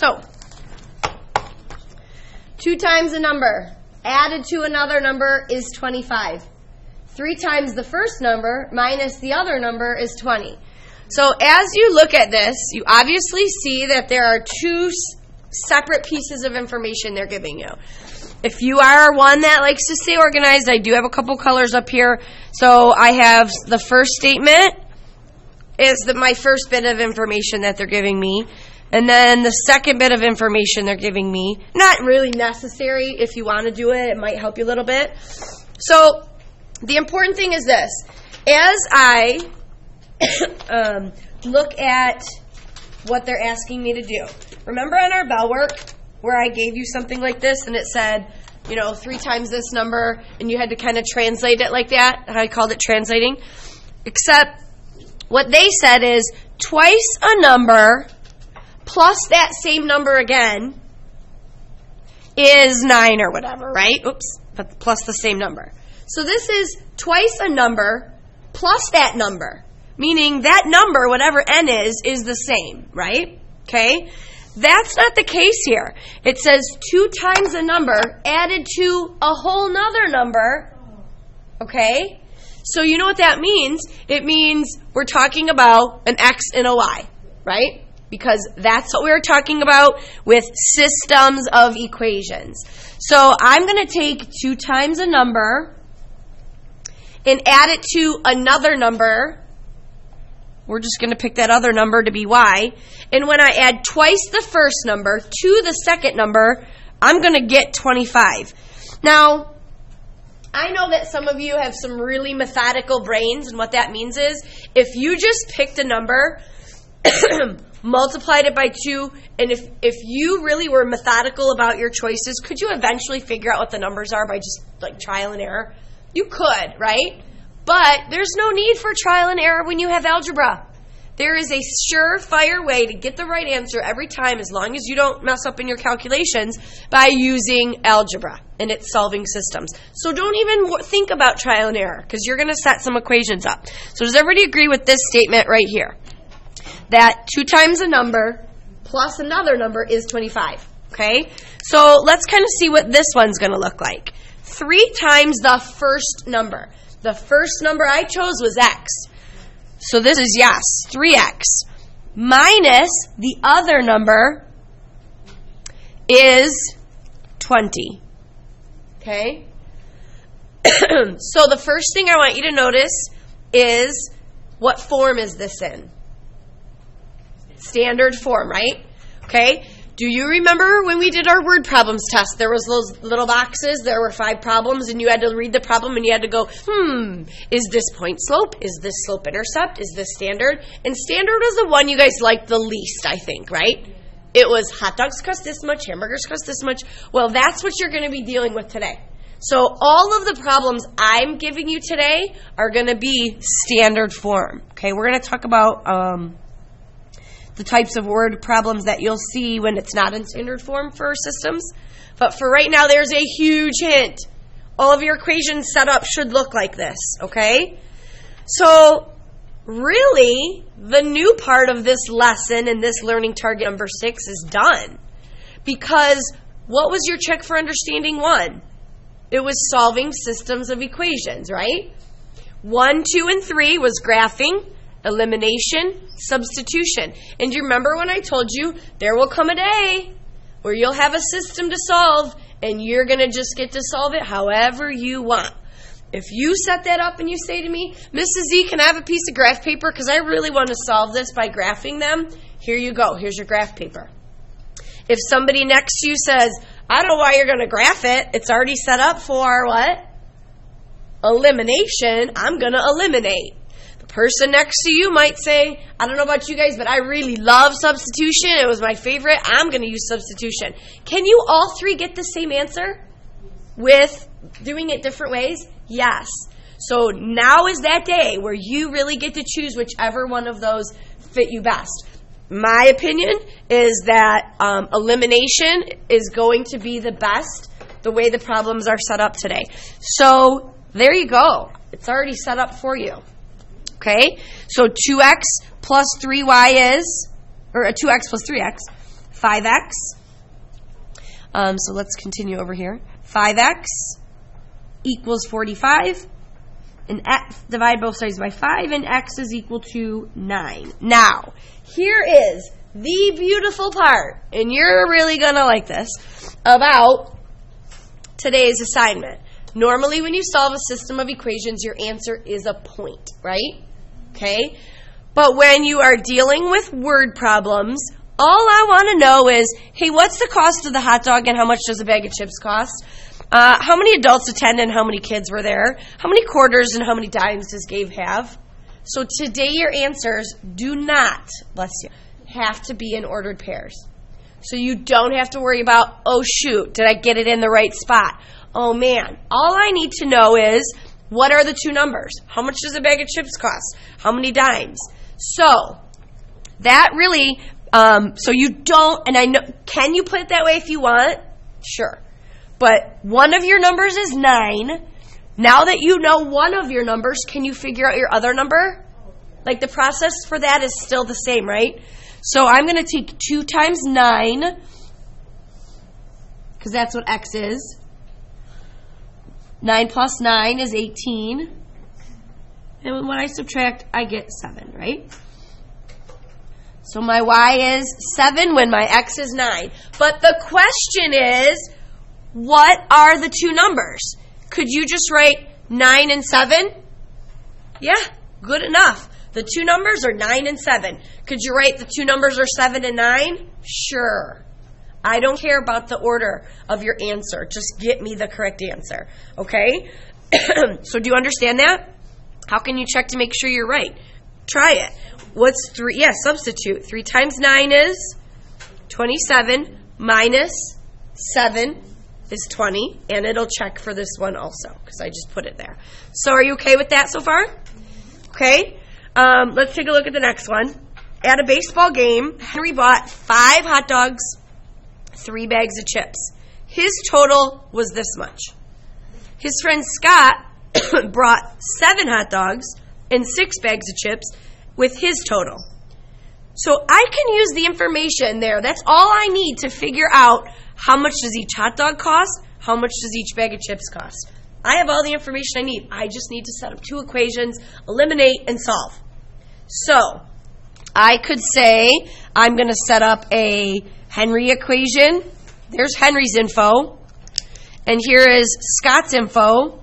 So, 2 times a number added to another number is 25. 3 times the first number minus the other number is 20. So as you look at this, you obviously see that there are 2 separate pieces of information they're giving you. If you are one that likes to stay organized, I do have a couple colors up here. So I have the first statement is my first bit of information that they're giving me. And then the second bit of information they're giving me, not really necessary. If you want to do it, it might help you a little bit. So the important thing is this. As I look at what they're asking me to do. Remember on our bell work where I gave you something like this and it said, 3 times this number, and you had to kind of translate it like that? I called it translating. Except what they said is twice a number plus that same number again is 9 or whatever, right? Oops, but plus the same number. So this is twice a number plus that number, meaning that number, whatever n is the same, right? Okay? That's not the case here. It says 2 times a number added to a whole nother number, okay? So you know what that means? It means we're talking about an x and a y, right? Because that's what we're talking about with systems of equations. So I'm going to take 2 times a number and add it to another number. We're just going to pick that other number to be y. And when I add twice the first number to the second number, I'm going to get 25. Now, I know that some of you have some really methodical brains, and what that means is if you just picked a number, multiplied it by 2, and if you really were methodical about your choices, could you eventually figure out what the numbers are by just trial and error? You could, right? But there's no need for trial and error when you have algebra. There is a surefire way to get the right answer every time, as long as you don't mess up in your calculations, by using algebra and its solving systems. So don't even think about trial and error, because you're going to set some equations up. So does everybody agree with this statement right here? That 2 times a number plus another number is 25. Okay? So let's kind of see what this one's going to look like. 3 times the first number. The first number I chose was x. So this is, yes, 3x. Minus the other number is 20. Okay? So the first thing I want you to notice is, what form is this in? Standard form, right? Okay? Do you remember when we did our word problems test? There was those little boxes, there were 5 problems, and you had to read the problem and you had to go, is this point slope? Is this slope intercept? Is this standard? And standard was the one you guys liked the least, I think, right? It was hot dogs cost this much, hamburgers cost this much. Well, that's what you're going to be dealing with today. So all of the problems I'm giving you today are going to be standard form. Okay, we're going to talk about the types of word problems that you'll see when it's not in standard form for systems. But for right now, there's a huge hint. All of your equations set up should look like this, okay? So really, the new part of this lesson and this learning target number 6 is done. Because what was your check for understanding 1? It was solving systems of equations, right? 1, 2, and 3 was graphing, elimination, substitution. And do you remember when I told you there will come a day where you'll have a system to solve and you're going to just get to solve it however you want? If you set that up and you say to me, Mrs. Z, can I have a piece of graph paper because I really want to solve this by graphing them? Here you go. Here's your graph paper. If somebody next to you says, I don't know why you're going to graph it. It's already set up for what? Elimination. I'm going to eliminate. Person next to you might say, I don't know about you guys, but I really love substitution. It was my favorite. I'm going to use substitution. Can you all 3 get the same answer with doing it different ways? Yes. So now is that day where you really get to choose whichever one of those fit you best. My opinion is that elimination is going to be the best, the way the problems are set up today. So there you go. It's already set up for you. Okay, so 2x plus 3y is, or 2x plus 3x. 5x. So let's continue over here. 5x equals 45. And x, divide both sides by 5, and x is equal to 9. Now, here is the beautiful part, and you're really going to like this, about today's assignment. Normally, when you solve a system of equations, your answer is a point, right? Okay? But when you are dealing with word problems, all I want to know is, hey, what's the cost of the hot dog and how much does a bag of chips cost? How many adults attended and how many kids were there? How many quarters and how many dimes does Gabe have? So today your answers do not, bless you, have to be in ordered pairs. So you don't have to worry about, oh shoot, did I get it in the right spot? Oh man, all I need to know is, what are the two numbers? How much does a bag of chips cost? How many dimes? So that really, so you don't, and I know, can you put it that way if you want? Sure. But one of your numbers is 9. Now that you know one of your numbers, can you figure out your other number? Like the process for that is still the same, right? So I'm going to take 2 times 9, because that's what x is. 9 plus 9 is 18. And when I subtract, I get 7, right? So my y is 7 when my x is 9. But the question is, what are the two numbers? Could you just write 9 and 7? Yeah, good enough. The two numbers are 9 and 7. Could you write the two numbers are 7 and 9? Sure. I don't care about the order of your answer. Just get me the correct answer. Okay? So do you understand that? How can you check to make sure you're right? Try it. What's 3? Yeah, substitute. 3 times 9 is 27 minus 7 is 20, and it'll check for this one also, because I just put it there. So are you okay with that so far? Okay. Let's take a look at the next one. At a baseball game, Henry bought 5 hot dogs, 3 bags of chips. His total was this much. His friend Scott brought 7 hot dogs and 6 bags of chips with his total. So I can use the information there. That's all I need to figure out how much does each hot dog cost, how much does each bag of chips cost. I have all the information I need. I just need to set up 2 equations, eliminate, and solve. So I could say I'm going to set up a Henry equation. There's Henry's info. And here is Scott's info.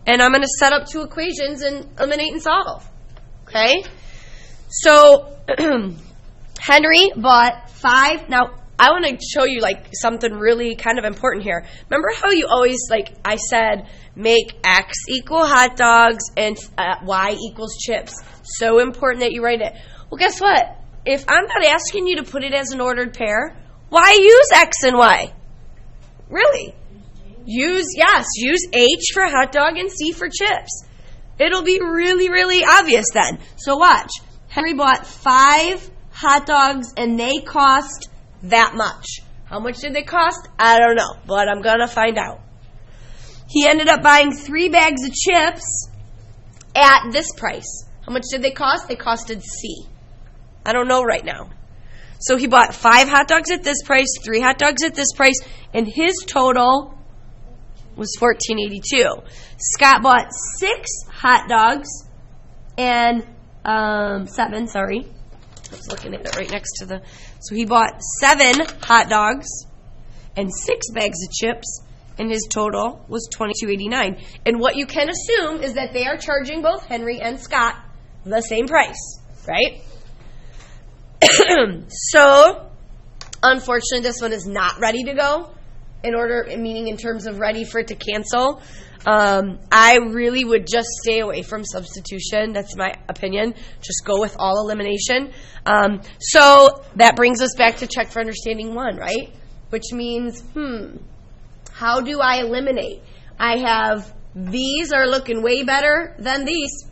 And I'm going to set up 2 equations and eliminate and solve. Okay? So Henry bought 5. Now, I want to show you like something really kind of important here. Remember how you always, like I said, make x equal hot dogs and y equals chips. So important that you write it. Well, guess what? If I'm not asking you to put it as an ordered pair, why use x and y? Really? Use H for hot dog and C for chips. It'll be really, really obvious then. So watch. Henry bought 5 hot dogs and they cost that much. How much did they cost? I don't know, but I'm going to find out. He ended up buying 3 bags of chips at this price. How much did they cost? They costed C. I don't know right now. So he bought 5 hot dogs at this price, 3 hot dogs at this price, and his total was $14.82. Scott bought 6 hot dogs and 7, sorry. I was looking at it right next to the... So he bought 7 hot dogs and 6 bags of chips, and his total was $22.89. And what you can assume is that they are charging both Henry and Scott the same price, right? So, unfortunately, this one is not ready to go. Meaning in terms of ready for it to cancel. I really would just stay away from substitution. That's my opinion. Just go with all elimination. So that brings us back to check for understanding 1, right? Which means, how do I eliminate? I have these are looking way better than these.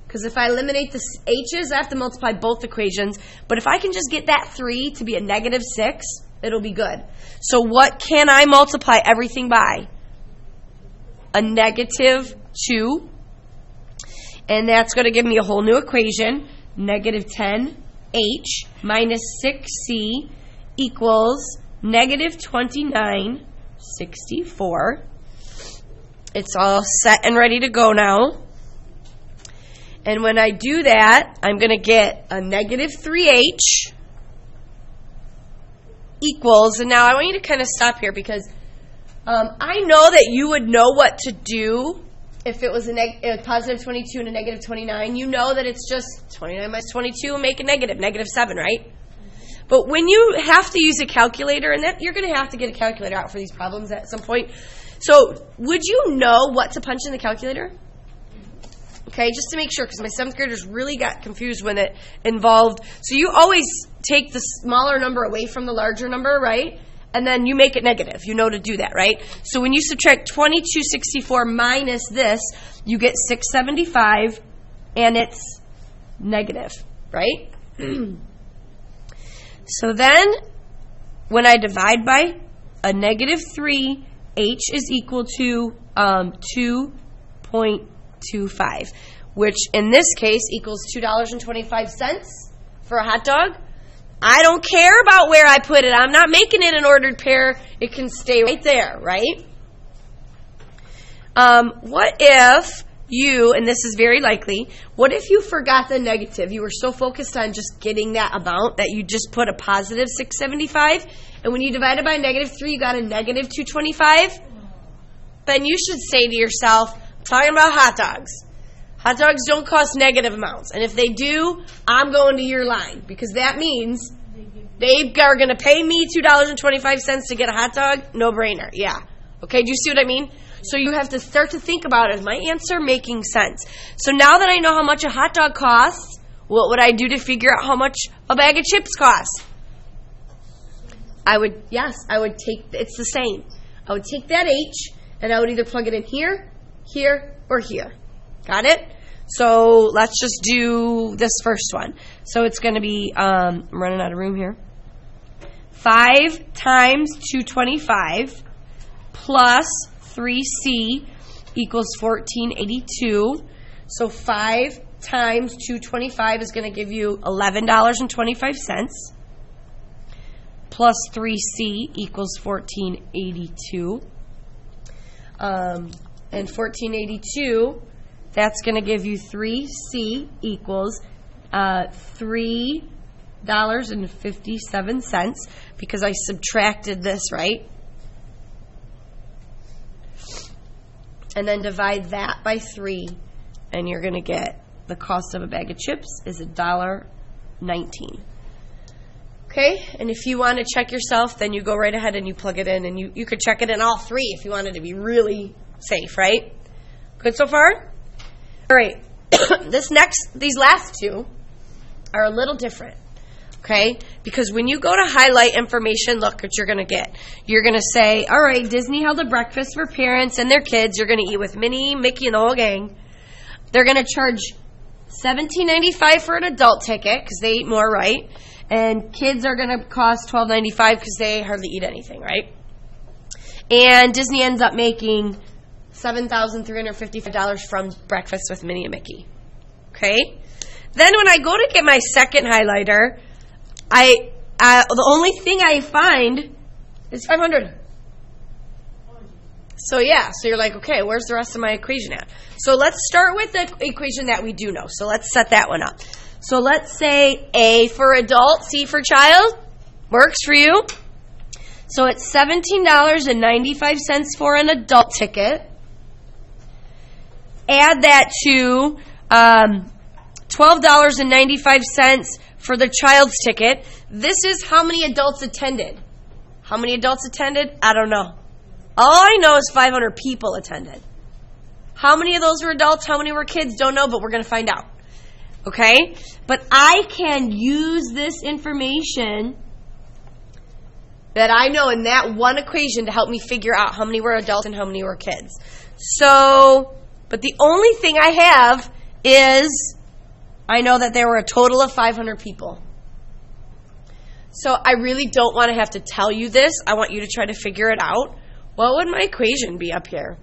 Because if I eliminate the h's, I have to multiply both equations. But if I can just get that 3 to be a -6, it'll be good. So what can I multiply everything by? A -2. And that's going to give me a whole new equation. -10 h minus 6c equals negative 29/64. It's all set and ready to go now. And when I do that, I'm going to get a negative 3h equals, and now I want you to kind of stop here because I know that you would know what to do if it was a positive 22 and a negative 29. You know that it's just 29 minus 22 and make a negative 7, right? But when you have to use a calculator, and that you're going to have to get a calculator out for these problems at some point. So would you know what to punch in the calculator? Okay, just to make sure, because my 7th graders really got confused when it involved. So you always take the smaller number away from the larger number, right? And then you make it negative. You know to do that, right? So when you subtract 22/64 minus this, you get 675, and it's negative, right? So then, when I divide by a negative 3, h is equal to 2.25, which in this case equals $2.25 for a hot dog. I don't care about where I put it. I'm not making it an ordered pair. It can stay right there, right? What if you, and this is very likely, what if you forgot the negative? You were so focused on just getting that amount that you just put a positive 675, and when you divided by negative 3, you got a negative 225? Then you should say to yourself, I'm talking about hot dogs. Hot dogs don't cost negative amounts. And if they do, I'm going to your line. Because that means they are going to pay me $2.25 to get a hot dog. No brainer. Yeah. Okay, do you see what I mean? So you have to start to think about, is my answer making sense? So now that I know how much a hot dog costs, what would I do to figure out how much a bag of chips costs? I would take, it's the same. I would take that H, and I would either plug it in here, here, or here. Got it? So let's just do this first one. So it's going to be, I'm running out of room here. 5 times 225 plus 3c equals 1482. So 5 times 225 is going to give you $11.25 plus 3c equals 1482. And 1482, that's going to give you 3c equals $3.57 because I subtracted this, right? And then divide that by 3, and you're going to get the cost of a bag of chips is $1.19. Okay, and if you want to check yourself, then you go right ahead and you plug it in, and you could check it in all 3 if you wanted to be really safe, right? Good so far? All right, these last 2 are a little different, okay? Because when you go to highlight information, look what you're going to get. You're going to say, all right, Disney held a breakfast for parents and their kids. You're going to eat with Minnie, Mickey, and the whole gang. They're going to charge $17.95 for an adult ticket because they eat more, right? And kids are going to cost $12.95 because they hardly eat anything, right? And Disney ends up making $7,355 from breakfast with Minnie and Mickey. Okay? Then when I go to get my second highlighter, the only thing I find is 500. So yeah, so you're like, okay, where's the rest of my equation at? So let's start with the equation that we do know. So let's set that one up. So let's say A for adult, C for child. Works for you. So it's $17.95 for an adult ticket. Add that to $12.95 for the child's ticket. This is how many adults attended. How many adults attended? I don't know. All I know is 500 people attended. How many of those were adults? How many were kids? Don't know, but we're going to find out. Okay? But I can use this information that I know in that one equation to help me figure out how many were adults and how many were kids. So, but the only thing I have is I know that there were a total of 500 people. So I really don't want to have to tell you this. I want you to try to figure it out. What would my equation be up here?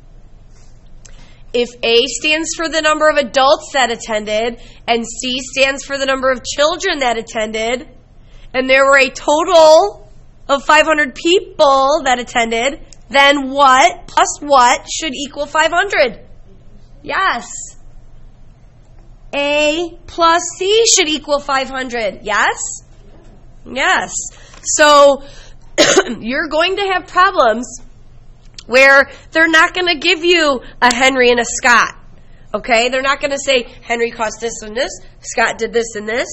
if A stands for the number of adults that attended, and C stands for the number of children that attended, and there were a total of 500 people that attended, then what plus what should equal 500? Yes. A plus C should equal 500. Yes? Yes. So you're going to have problems where they're not going to give you a Henry and a Scott. Okay? They're not going to say Henry cost this and this, Scott did this and this.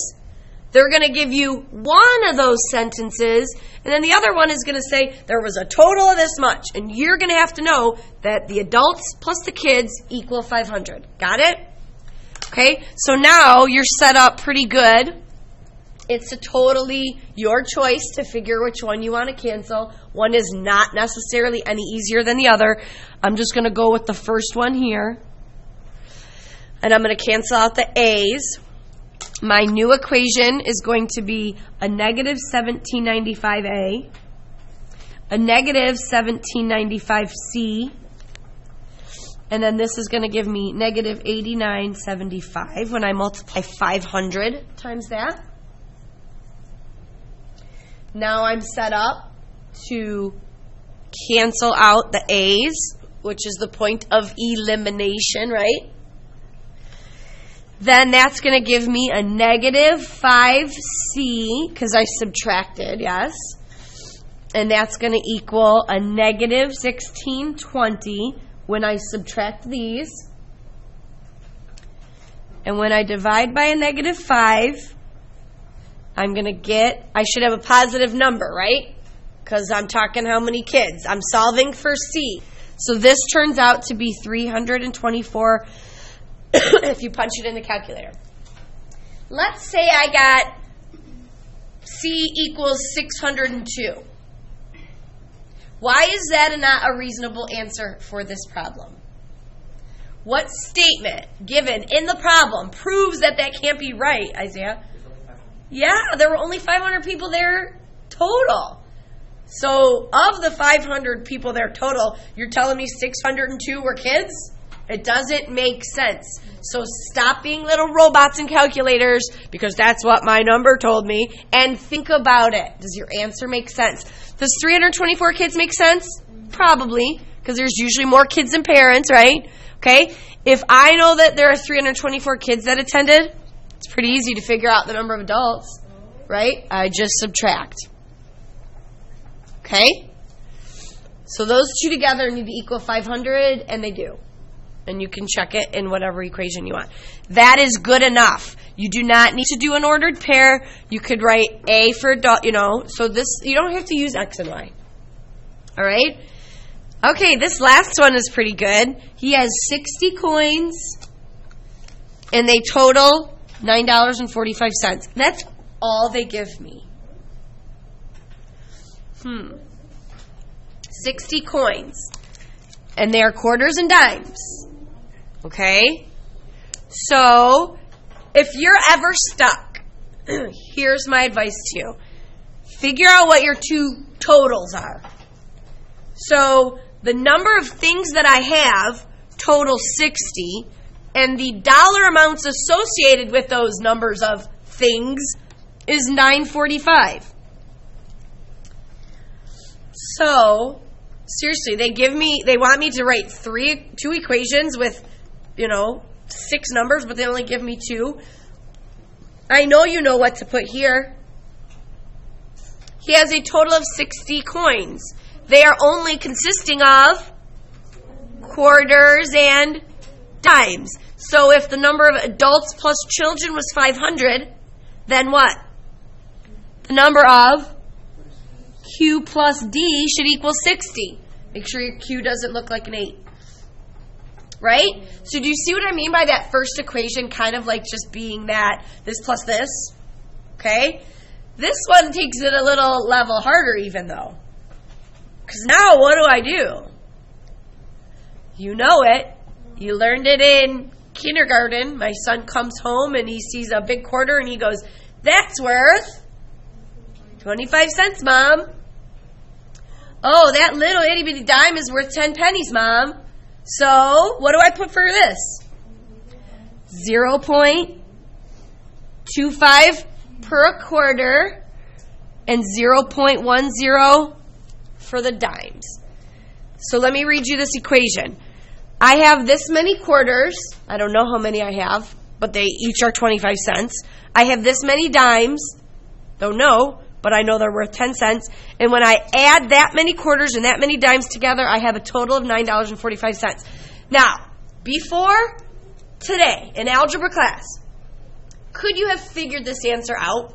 They're going to give you one of those sentences, and then the other one is going to say there was a total of this much, and you're going to have to know that the adults plus the kids equal 500. Got it? Okay, so now you're set up pretty good. It's totally your choice to figure which one you want to cancel. One is not necessarily any easier than the other. I'm just going to go with the first one here, and I'm going to cancel out the A's. My new equation is going to be a negative 1795A, a negative 1795C, and then this is going to give me negative 8975 when I multiply 500 times that. Now I'm set up to cancel out the A's, which is the point of elimination, right? Then that's going to give me a negative 5C, because I subtracted, yes. And that's going to equal a negative 1620 when I subtract these. And when I divide by a negative 5, I'm going to get, I should have a positive number, right? Because I'm talking how many kids. I'm solving for C. So this turns out to be 324 if you punch it in the calculator. Let's say I got C equals 602. Why is that not a reasonable answer for this problem? What statement given in the problem proves that that can't be right, Isaiah? Yeah, there were only 500 people there total. So of the 500 people there total, you're telling me 602 were kids? It doesn't make sense. So stop being little robots and calculators, because that's what my number told me, and think about it. Does your answer make sense? Does 324 kids make sense? Probably, because there's usually more kids than parents, right? Okay? If I know that there are 324 kids that attended, it's pretty easy to figure out the number of adults, right? I just subtract. Okay? So those two together need to equal 500, and they do. And you can check it in whatever equation you want. That is good enough. You do not need to do an ordered pair. You could write A for adult, so this, you don't have to use X and Y. All right? Okay, this last one is pretty good. He has 60 coins, and they total $9.45. That's all they give me. 60 coins. And they are quarters and dimes. Okay? So, if you're ever stuck, here's my advice to you. Figure out what your two totals are. So, the number of things that I have total 60, and the dollar amounts associated with those numbers of things is $9.45. So, seriously, they want me to write two equations with, 6 numbers, but they only give me 2. I know you know what to put here. He has a total of 60 coins. They are only consisting of quarters and dimes. So if the number of adults plus children was 500, then what? The number of Q plus D should equal 60. Make sure your Q doesn't look like an 8. Right? So do you see what I mean by that first equation kind of like just being that this plus this? Okay? This one takes it a little level harder even though. Because now what do? You know it. You learned it in kindergarten. My son comes home and he sees a big quarter and he goes, "That's worth 25 cents, Mom." "Oh, that little itty bitty dime is worth 10 pennies, Mom." So, what do I put for this? 0.25 per quarter and 0.10 for the dimes. So let me read you this equation. I have this many quarters. I don't know how many I have, but they each are 25 cents. I have this many dimes. Don't know, but I know they're worth 10 cents. And when I add that many quarters and that many dimes together, I have a total of $9.45. Now, before today in algebra class, could you have figured this answer out?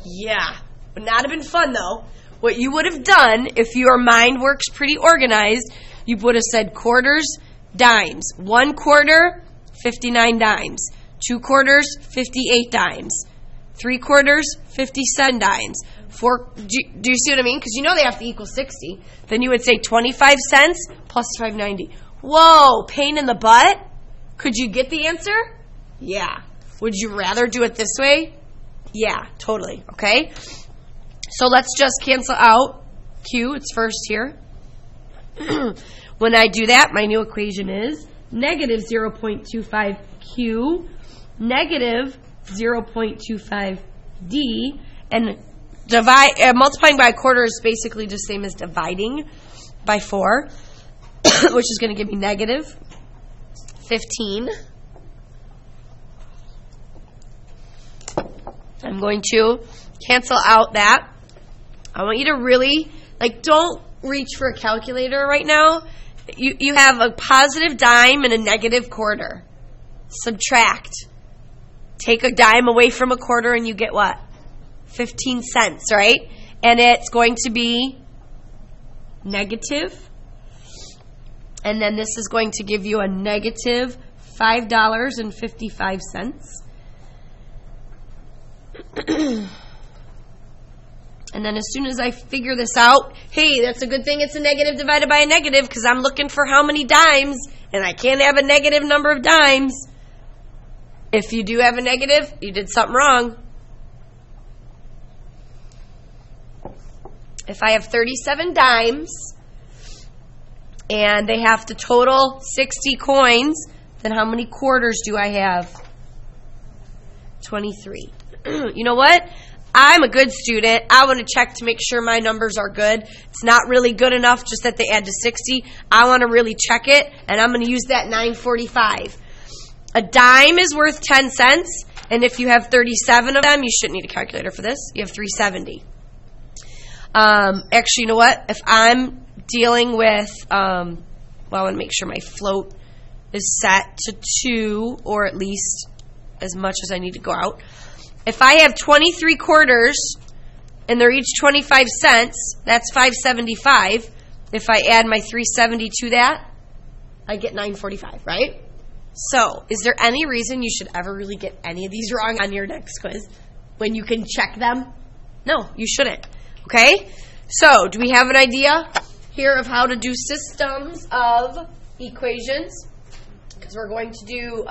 Yeah. Would not have been fun, though. What you would have done, if your mind works pretty organized, you would have said quarters, dimes. 1 quarter, 59 dimes. 2 quarters, 58 dimes. 3 quarters, 57 dimes. 4, do you see what I mean? Because you know they have to equal 60. Then you would say 25 cents plus 5.90. Whoa, pain in the butt? Could you get the answer? Yeah. Would you rather do it this way? Yeah, totally. Okay? So let's just cancel out Q. It's first here. When I do that, my new equation is negative 0.25 Q, negative 0.25 D, and multiplying by a quarter is basically the same as dividing by 4, which is going to give me negative 15. I'm going to cancel out that. I want you to really, don't reach for a calculator right now. You have a positive dime and a negative quarter. Subtract. Take a dime away from a quarter and you get what? 15 cents, right? And it's going to be negative. And then this is going to give you a negative $5.55. And then as soon as I figure this out, hey, that's a good thing it's a negative divided by a negative because I'm looking for how many dimes, and I can't have a negative number of dimes. If you do have a negative, you did something wrong. If I have 37 dimes, and they have to total 60 coins, then how many quarters do I have? 23. You know what? I'm a good student. I want to check to make sure my numbers are good. It's not really good enough just that they add to 60. I want to really check it, and I'm going to use that 9.45. A dime is worth 10 cents, and if you have 37 of them, you shouldn't need a calculator for this. You have 370. Actually, you know what? If I'm dealing with, I want to make sure my float is set to 2, or at least as much as I need to go out. If I have 23 quarters and they're each 25 cents, that's $5.75. If I add my 370 to that, I get $9.45, right? So, is there any reason you should ever really get any of these wrong on your next quiz when you can check them? No, you shouldn't. Okay? So, do we have an idea here of how to do systems of equations? Because we're going to do